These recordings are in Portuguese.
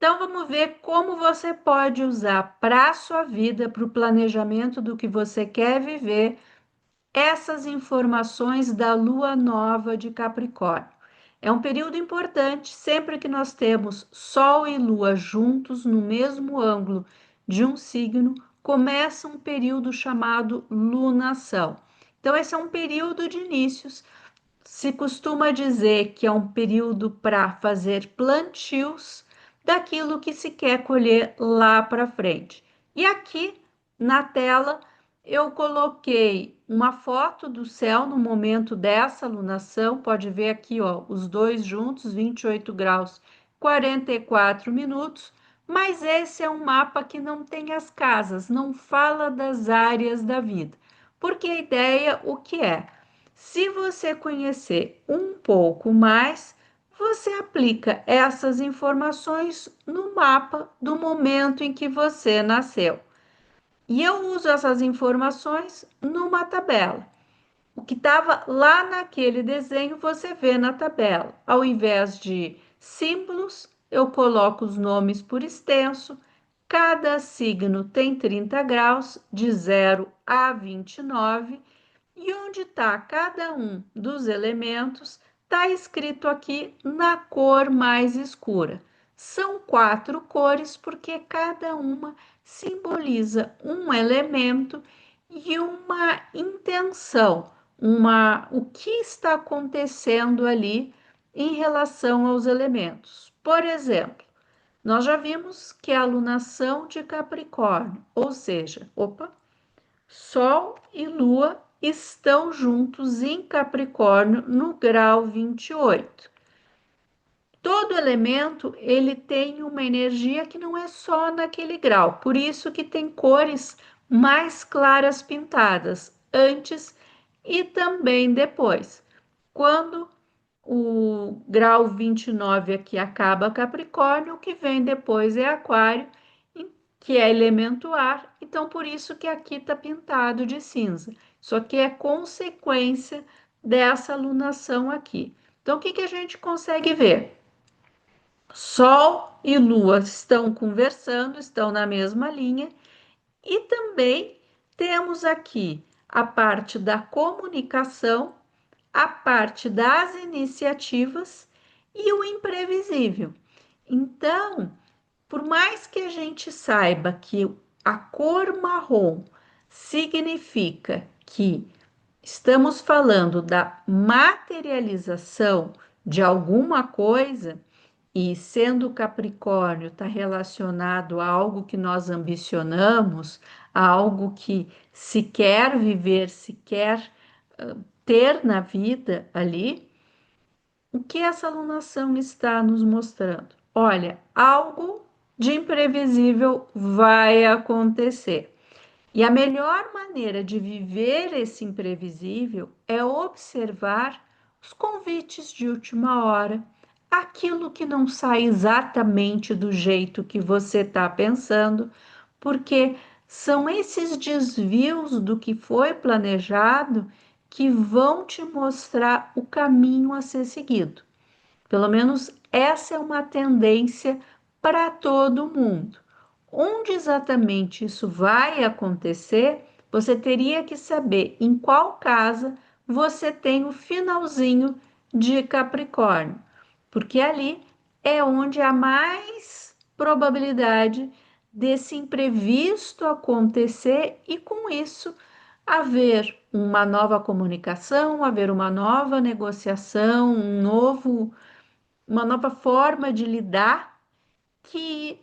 Então, vamos ver como você pode usar para a sua vida, para o planejamento do que você quer viver, essas informações da lua nova de Capricórnio. É um período importante, sempre que nós temos Sol e Lua juntos no mesmo ângulo de um signo, começa um período chamado lunação. Então, esse é um período de inícios. Se costuma dizer que é um período para fazer plantios daquilo que se quer colher lá para frente. E aqui na tela eu coloquei uma foto do céu no momento dessa lunação. Pode ver aqui, ó, os dois juntos, 28 graus, 44 minutos. Mas esse é um mapa que não tem as casas, não fala das áreas da vida. Porque a ideia, o que é? Se você conhecer um pouco mais, você aplica essas informações no mapa do momento em que você nasceu. E eu uso essas informações numa tabela. O que estava lá naquele desenho, você vê na tabela. Ao invés de símbolos, eu coloco os nomes por extenso. Cada signo tem 30 graus, de 0 a 29. E onde está cada um dos elementos, está escrito aqui na cor mais escura. São 4 cores, porque cada uma simboliza um elemento e uma intenção, o que está acontecendo ali em relação aos elementos. Por exemplo, nós já vimos que a alunação de Capricórnio, ou seja, Sol e Lua estão juntos em Capricórnio no grau 28. Todo elemento ele tem uma energia que não é só naquele grau, por isso que tem cores mais claras pintadas antes e também depois. Quando o grau 29 aqui acaba Capricórnio, o que vem depois é Aquário, que é elemento ar, então por isso que aqui está pintado de cinza. Isso aqui é consequência dessa alunação aqui. Então, o que a gente consegue ver? Sol e Lua estão conversando, estão na mesma linha, e também temos aqui a parte da comunicação, a parte das iniciativas e o imprevisível. Então, por mais que a gente saiba que a cor marrom significa que estamos falando da materialização de alguma coisa, e sendo Capricórnio está relacionado a algo que nós ambicionamos, a algo que se quer viver, se quer ter na vida ali, o que essa alunação está nos mostrando? Olha, algo de imprevisível vai acontecer. E a melhor maneira de viver esse imprevisível é observar os convites de última hora, aquilo que não sai exatamente do jeito que você está pensando, porque são esses desvios do que foi planejado que vão te mostrar o caminho a ser seguido. Pelo menos essa é uma tendência para todo mundo. Onde exatamente isso vai acontecer, você teria que saber em qual casa você tem o finalzinho de Capricórnio, porque ali é onde há mais probabilidade desse imprevisto acontecer e com isso haver uma nova comunicação, haver uma nova negociação, uma nova forma de lidar que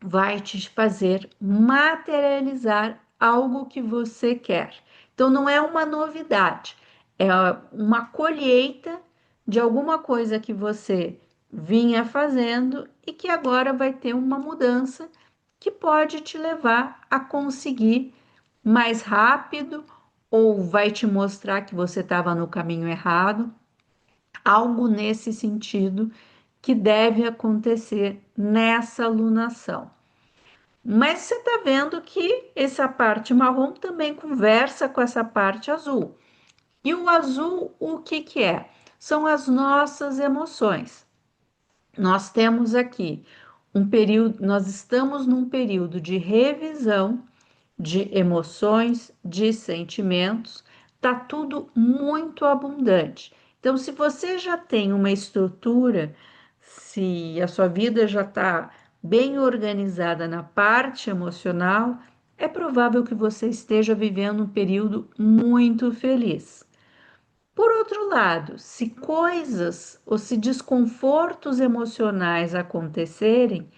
vai te fazer materializar algo que você quer. Então, não é uma novidade, é uma colheita de alguma coisa que você vinha fazendo e que agora vai ter uma mudança que pode te levar a conseguir mais rápido ou vai te mostrar que você estava no caminho errado, algo nesse sentido que deve acontecer nessa alunação. Mas você está vendo que essa parte marrom também conversa com essa parte azul. E o azul, o que que é? São as nossas emoções. Nós temos aqui um período, nós estamos num período de revisão de emoções, de sentimentos, tá tudo muito abundante. Então, se você já tem uma estrutura, se a sua vida já está bem organizada na parte emocional, é provável que você esteja vivendo um período muito feliz. Por outro lado, se coisas ou se desconfortos emocionais acontecerem,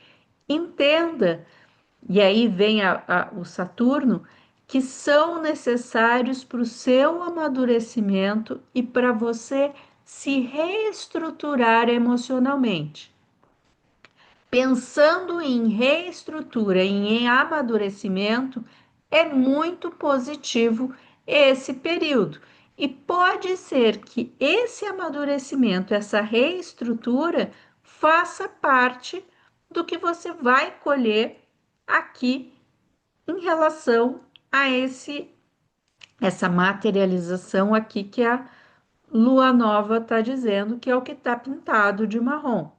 entenda, e aí vem o Saturno, que são necessários para o seu amadurecimento e para você se reestruturar emocionalmente. Pensando em reestrutura e em amadurecimento, é muito positivo esse período. E pode ser que esse amadurecimento, essa reestrutura, faça parte do que você vai colher aqui em relação a essa materialização aqui que a lua nova está dizendo, que é o que está pintado de marrom,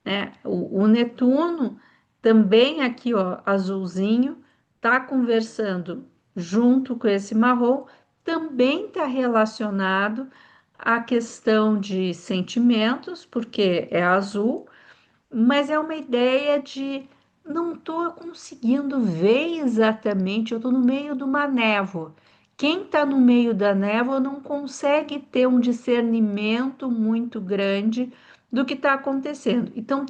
né? O Netuno também aqui, ó, azulzinho, está conversando junto com esse marrom, também está relacionado à questão de sentimentos, porque é azul, mas é uma ideia de não estou conseguindo ver exatamente, eu estou no meio de uma névoa. Quem está no meio da névoa não consegue ter um discernimento muito grande do que está acontecendo. Então,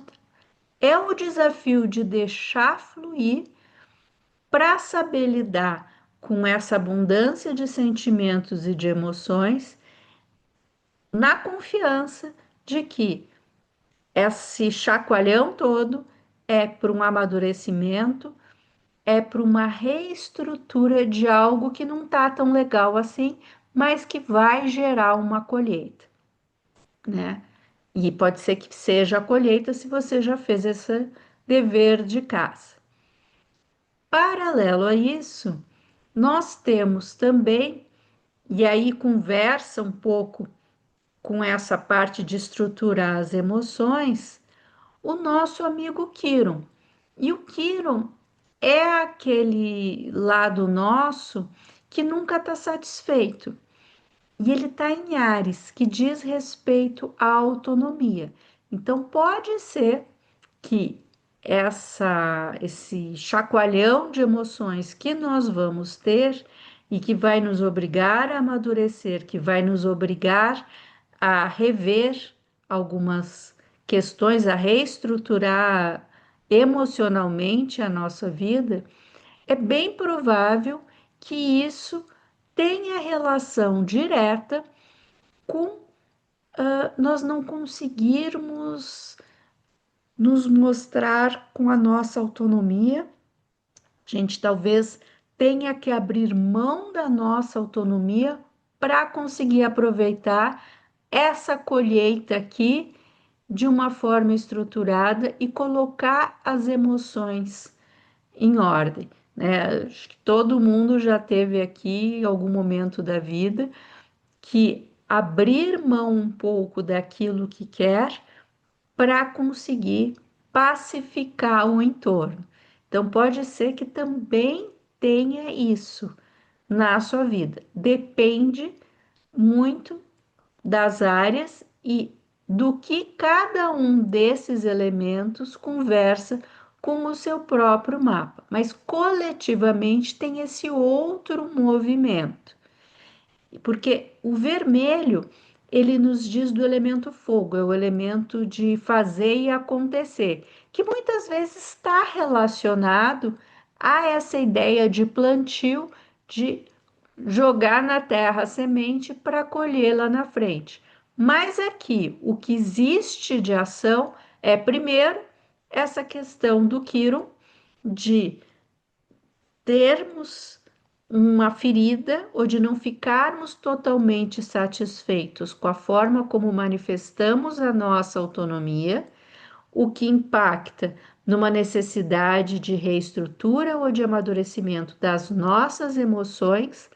é o desafio de deixar fluir para saber lidar com essa abundância de sentimentos e de emoções, na confiança de que esse chacoalhão todo é para um amadurecimento, é para uma reestrutura de algo que não está tão legal assim, mas que vai gerar uma colheita, né? E pode ser que seja a colheita se você já fez esse dever de casa. Paralelo a isso, nós temos também, e aí conversa um pouco com essa parte de estruturar as emoções, o nosso amigo Quiron. E o Quiron é aquele lado nosso que nunca está satisfeito. E ele está em Áries, que diz respeito à autonomia. Então, pode ser que esse chacoalhão de emoções que nós vamos ter e que vai nos obrigar a amadurecer, que vai nos obrigar a rever algumas questões, a reestruturar emocionalmente a nossa vida, é bem provável que isso tenha relação direta com nós não conseguirmos nos mostrar com a nossa autonomia. A gente talvez tenha que abrir mão da nossa autonomia para conseguir aproveitar essa colheita aqui de uma forma estruturada e colocar as emoções em ordem, né? Acho que todo mundo já teve aqui em algum momento da vida que abrir mão um pouco daquilo que quer para conseguir pacificar o entorno. Então, pode ser que também tenha isso na sua vida. Depende muito das áreas e do que cada um desses elementos conversa com o seu próprio mapa, mas coletivamente tem esse outro movimento. Porque o vermelho, ele nos diz do elemento fogo, é o elemento de fazer e acontecer, que muitas vezes está relacionado a essa ideia de plantio, de jogar na terra a semente para colher lá na frente. Mas aqui, o que existe de ação é, primeiro, essa questão do Quirón de termos uma ferida ou de não ficarmos totalmente satisfeitos com a forma como manifestamos a nossa autonomia, o que impacta numa necessidade de reestrutura ou de amadurecimento das nossas emoções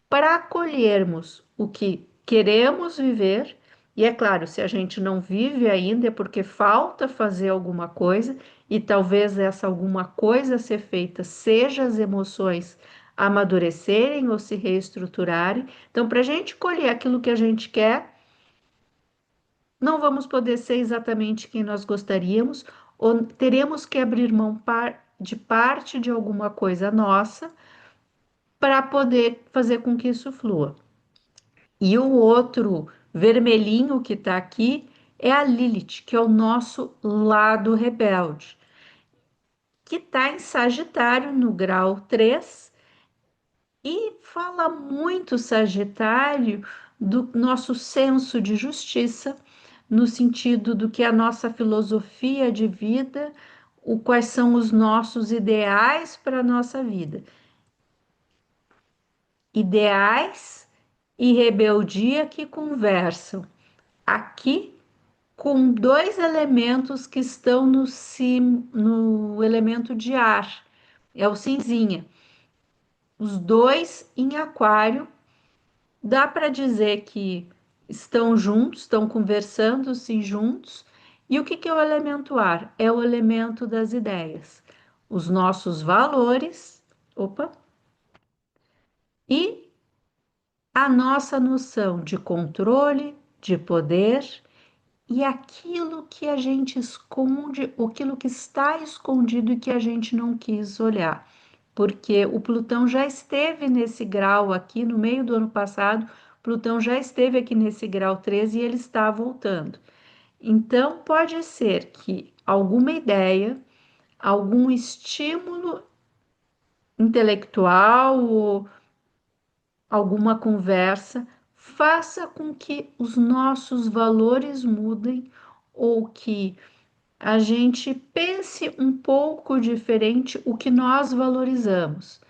para acolhermos o que queremos viver. E é claro, se a gente não vive ainda é porque falta fazer alguma coisa, e talvez essa alguma coisa a ser feita seja as emoções amadurecerem ou se reestruturarem. Então, para a gente colher aquilo que a gente quer, não vamos poder ser exatamente quem nós gostaríamos, ou teremos que abrir mão de parte de alguma coisa nossa para poder fazer com que isso flua. E o outro vermelhinho que está aqui é a Lilith, que é o nosso lado rebelde, que está em Sagitário no grau 3 e fala muito Sagitário do nosso senso de justiça, no sentido do que é a nossa filosofia de vida, quais são os nossos ideais para a nossa vida. Ideais e rebeldia que conversam. Aqui com dois elementos que estão no elemento de ar, é o cinzinha. Os dois em aquário, dá para dizer que estão juntos, estão conversando sim juntos. E o que que é o elemento ar? É o elemento das ideias, os nossos valores, opa, e a nossa noção de controle, de poder e aquilo que a gente esconde, aquilo que está escondido e que a gente não quis olhar. Porque o Plutão já esteve nesse grau aqui no meio do ano passado, Plutão já esteve aqui nesse grau 13 e ele está voltando. Então, pode ser que alguma ideia, algum estímulo intelectual ou alguma conversa faça com que os nossos valores mudem ou que a gente pense um pouco diferente o que nós valorizamos.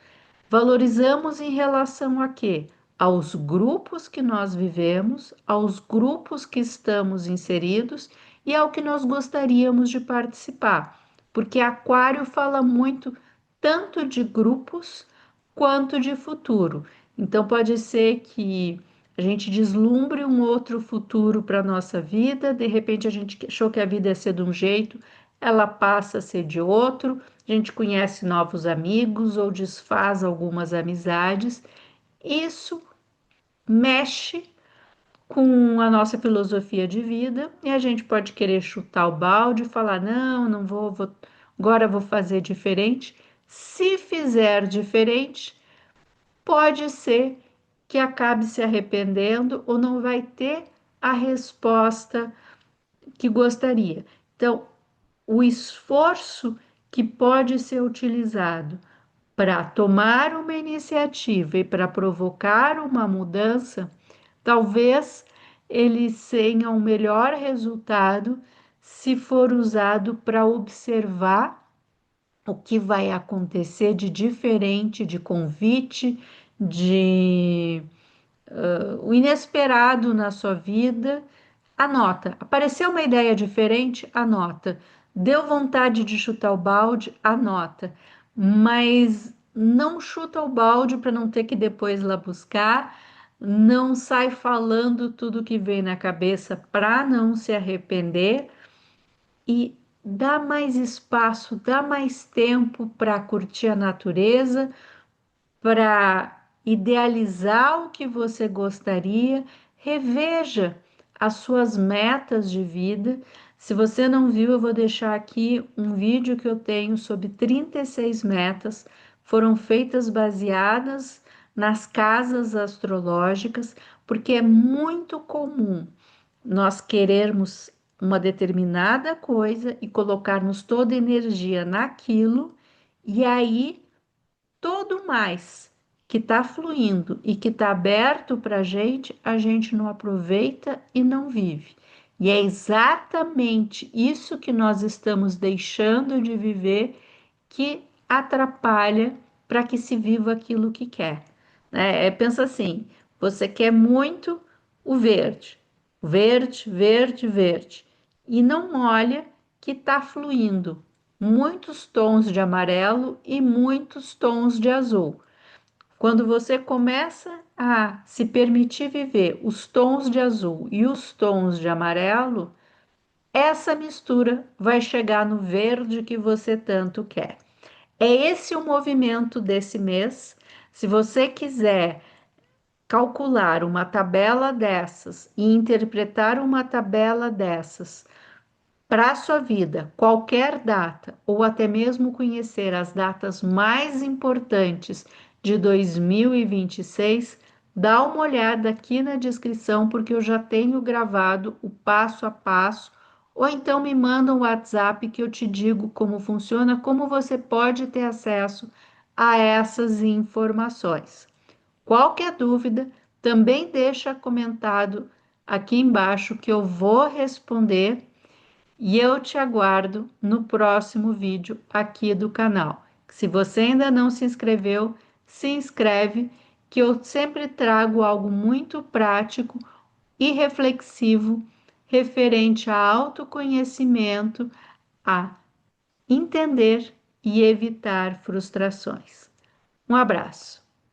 Valorizamos em relação a quê? Aos grupos que nós vivemos, aos grupos que estamos inseridos e ao que nós gostaríamos de participar. Porque Aquário fala muito tanto de grupos quanto de futuro. Então pode ser que a gente deslumbre um outro futuro para a nossa vida, de repente a gente achou que a vida ia ser de um jeito, ela passa a ser de outro, a gente conhece novos amigos ou desfaz algumas amizades. Isso mexe com a nossa filosofia de vida e a gente pode querer chutar o balde e falar: não, não agora vou fazer diferente. Se fizer diferente, pode ser que acabe se arrependendo ou não vai ter a resposta que gostaria. Então, o esforço que pode ser utilizado para tomar uma iniciativa e para provocar uma mudança, talvez ele tenha um melhor resultado se for usado para observar o que vai acontecer de diferente, de convite, de o inesperado na sua vida. Anota. Apareceu uma ideia diferente? Anota. Deu vontade de chutar o balde? Anota. Mas não chuta o balde para não ter que depois lá buscar. Não sai falando tudo que vem na cabeça para não se arrepender. E dá mais espaço, dá mais tempo para curtir a natureza, para idealizar o que você gostaria, reveja as suas metas de vida. Se você não viu, eu vou deixar aqui um vídeo que eu tenho sobre 36 metas, foram feitas baseadas nas casas astrológicas, porque é muito comum nós querermos uma determinada coisa e colocarmos toda a energia naquilo, e aí todo mais que está fluindo e que está aberto para a gente não aproveita e não vive. E é exatamente isso que nós estamos deixando de viver que atrapalha para que se viva aquilo que quer. Né? Pensa assim: você quer muito o verde, verde, verde, verde, e não olha que está fluindo muitos tons de amarelo e muitos tons de azul. Quando você começa a se permitir viver os tons de azul e os tons de amarelo, essa mistura vai chegar no verde que você tanto quer. É esse o movimento desse mês. Se você quiser calcular uma tabela dessas e interpretar uma tabela dessas para a sua vida, qualquer data, ou até mesmo conhecer as datas mais importantes de 2026, dá uma olhada aqui na descrição, porque eu já tenho gravado o passo a passo, ou então me manda um WhatsApp que eu te digo como funciona, como você pode ter acesso a essas informações. Qualquer dúvida, também deixa comentado aqui embaixo que eu vou responder e eu te aguardo no próximo vídeo aqui do canal. Se você ainda não se inscreveu, se inscreve, que eu sempre trago algo muito prático e reflexivo referente a autoconhecimento, a entender e evitar frustrações. Um abraço.